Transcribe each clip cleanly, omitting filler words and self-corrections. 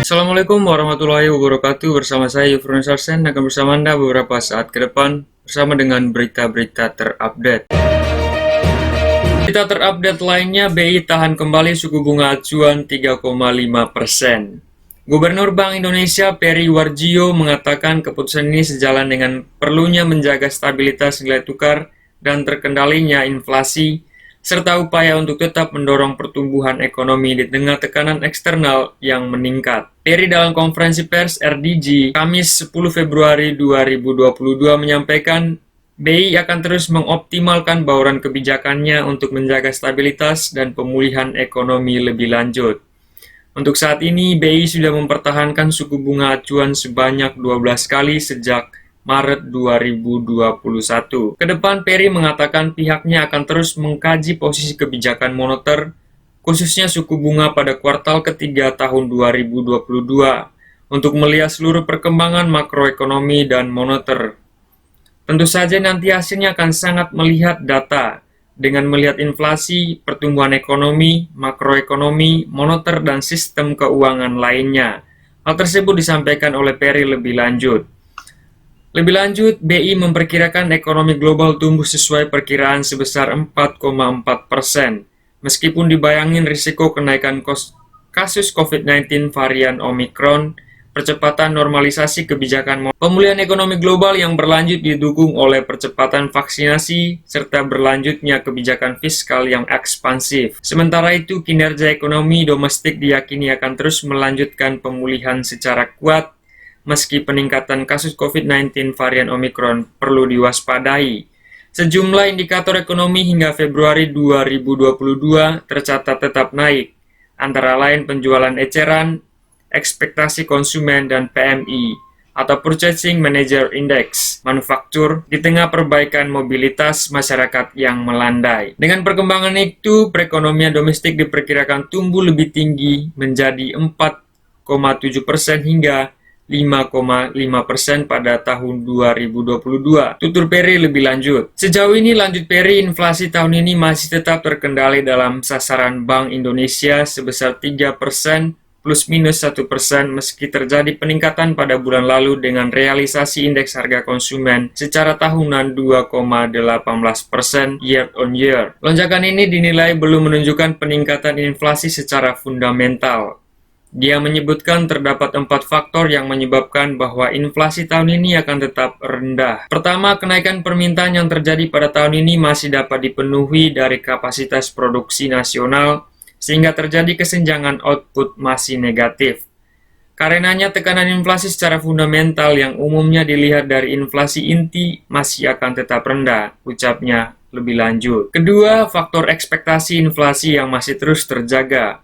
Assalamualaikum warahmatullahi wabarakatuh. Bersama saya Yufrun Sarsen akan bersama Anda beberapa saat ke depan bersama dengan berita-berita terupdate. Berita terupdate lainnya, BI tahan kembali suku bunga acuan 3,5%. Gubernur Bank Indonesia Peri Warjio mengatakan keputusan ini sejalan dengan perlunya menjaga stabilitas nilai tukar dan terkendalinya inflasi, serta upaya untuk tetap mendorong pertumbuhan ekonomi di tengah tekanan eksternal yang meningkat. Peri dalam konferensi pers RDG Kamis 10 Februari 2022 menyampaikan BI akan terus mengoptimalkan bauran kebijakannya untuk menjaga stabilitas dan pemulihan ekonomi lebih lanjut. Untuk saat ini, BI sudah mempertahankan suku bunga acuan sebanyak 12 kali sejak Maret 2021. Kedepan, Peri mengatakan pihaknya akan terus mengkaji posisi kebijakan moneter, khususnya suku bunga pada kuartal ketiga tahun 2022, untuk melihat seluruh perkembangan makroekonomi dan moneter. Tentu saja nanti hasilnya akan sangat melihat data, dengan melihat inflasi, pertumbuhan ekonomi, makroekonomi, moneter, dan sistem keuangan lainnya. Hal tersebut disampaikan oleh Peri lebih lanjut. Lebih lanjut, BI memperkirakan ekonomi global tumbuh sesuai perkiraan sebesar 4,4%, meskipun dibayangin risiko kenaikan kasus COVID-19 varian Omicron, percepatan normalisasi kebijakan pemulihan ekonomi global yang berlanjut didukung oleh percepatan vaksinasi, serta berlanjutnya kebijakan fiskal yang ekspansif. Sementara itu, kinerja ekonomi domestik diyakini akan terus melanjutkan pemulihan secara kuat, meski peningkatan kasus COVID-19 varian Omicron perlu diwaspadai. Sejumlah indikator ekonomi hingga Februari 2022 tercatat tetap naik, antara lain penjualan eceran, ekspektasi konsumen, dan PMI atau Purchasing Manager Index manufaktur di tengah perbaikan mobilitas masyarakat yang melandai. Dengan perkembangan itu, perekonomian domestik diperkirakan tumbuh lebih tinggi menjadi 4,7% hingga 5,5% pada tahun 2022. Tutur Peri lebih lanjut. Sejauh ini, lanjut Peri, inflasi tahun ini masih tetap terkendali dalam sasaran Bank Indonesia sebesar 3% plus minus 1% meski terjadi peningkatan pada bulan lalu dengan realisasi indeks harga konsumen secara tahunan 2,18% year on year. Lonjakan ini dinilai belum menunjukkan peningkatan inflasi secara fundamental. Dia menyebutkan terdapat 4 faktor yang menyebabkan bahwa inflasi tahun ini akan tetap rendah. Pertama, kenaikan permintaan yang terjadi pada tahun ini masih dapat dipenuhi dari kapasitas produksi nasional, sehingga terjadi kesenjangan output masih negatif. Karenanya, tekanan inflasi secara fundamental yang umumnya dilihat dari inflasi inti masih akan tetap rendah, ucapnya lebih lanjut. Kedua, faktor ekspektasi inflasi yang masih terus terjaga.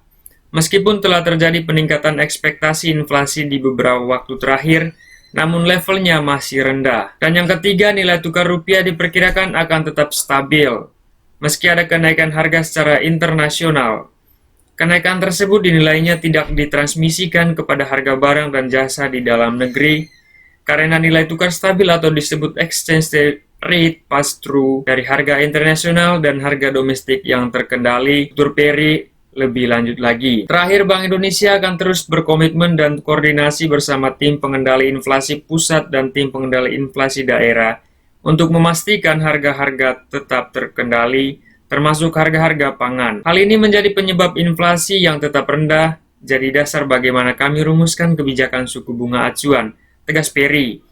Meskipun telah terjadi peningkatan ekspektasi inflasi di beberapa waktu terakhir, namun levelnya masih rendah. Dan yang ketiga, nilai tukar rupiah diperkirakan akan tetap stabil, meski ada kenaikan harga secara internasional. Kenaikan tersebut dinilainya tidak ditransmisikan kepada harga barang dan jasa di dalam negeri, karena nilai tukar stabil atau disebut exchange rate pass-through dari harga internasional dan harga domestik yang terkendali. Tutur Peri lebih lanjut lagi. Terakhir, Bank Indonesia akan terus berkomitmen dan koordinasi bersama tim pengendali inflasi pusat dan tim pengendali inflasi daerah untuk memastikan harga-harga tetap terkendali, termasuk harga-harga pangan. Hal ini menjadi penyebab inflasi yang tetap rendah, jadi dasar bagaimana kami rumuskan kebijakan suku bunga acuan, tegas Peri.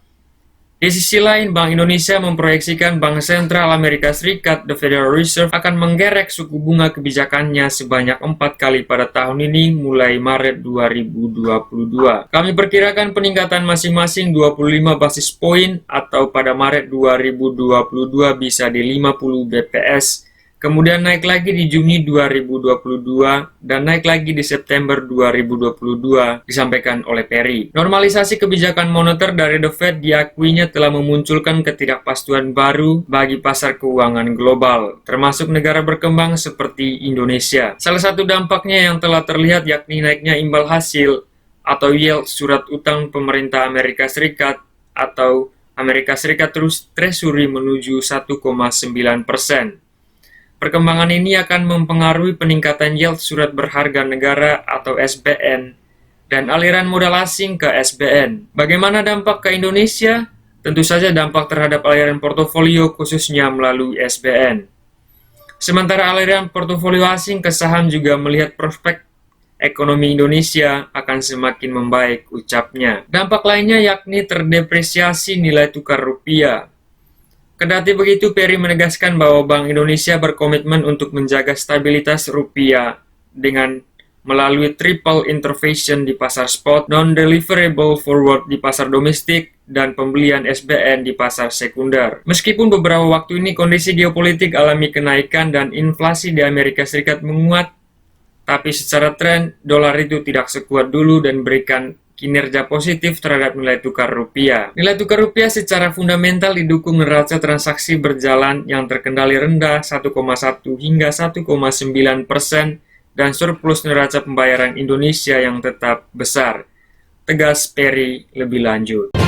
Di sisi lain, Bank Indonesia memproyeksikan Bank Sentral Amerika Serikat, The Federal Reserve, akan menggerek suku bunga kebijakannya sebanyak 4 kali pada tahun ini mulai Maret 2022. Kami perkirakan peningkatan masing-masing 25 basis poin atau pada Maret 2022 bisa di 50 BPS, kemudian naik lagi di Juni 2022, dan naik lagi di September 2022, disampaikan oleh Peri. Normalisasi kebijakan moneter dari The Fed diakuinya telah memunculkan ketidakpastian baru bagi pasar keuangan global, termasuk negara berkembang seperti Indonesia. Salah satu dampaknya yang telah terlihat yakni naiknya imbal hasil atau yield surat utang pemerintah Amerika Serikat atau Amerika Serikat Treasury menuju 1,9%. Perkembangan ini akan mempengaruhi peningkatan yield surat berharga negara atau SBN dan aliran modal asing ke SBN. Bagaimana dampak ke Indonesia? Tentu saja dampak terhadap aliran portofolio khususnya melalui SBN. Sementara aliran portofolio asing ke saham juga melihat prospek ekonomi Indonesia akan semakin membaik, ucapnya. Dampak lainnya yakni terdepresiasi nilai tukar rupiah. Kendati begitu, Peri menegaskan bahwa Bank Indonesia berkomitmen untuk menjaga stabilitas rupiah dengan melalui triple intervention di pasar spot, non-deliverable forward di pasar domestik, dan pembelian SBN di pasar sekunder. Meskipun beberapa waktu ini kondisi geopolitik alami kenaikan dan inflasi di Amerika Serikat menguat, tapi secara tren, dolar itu tidak sekuat dulu dan berikan kinerja positif terhadap nilai tukar rupiah. Nilai tukar rupiah secara fundamental didukung neraca transaksi berjalan yang terkendali rendah 1,1 hingga 1,9% dan surplus neraca pembayaran Indonesia yang tetap besar. Tegas Peri lebih lanjut.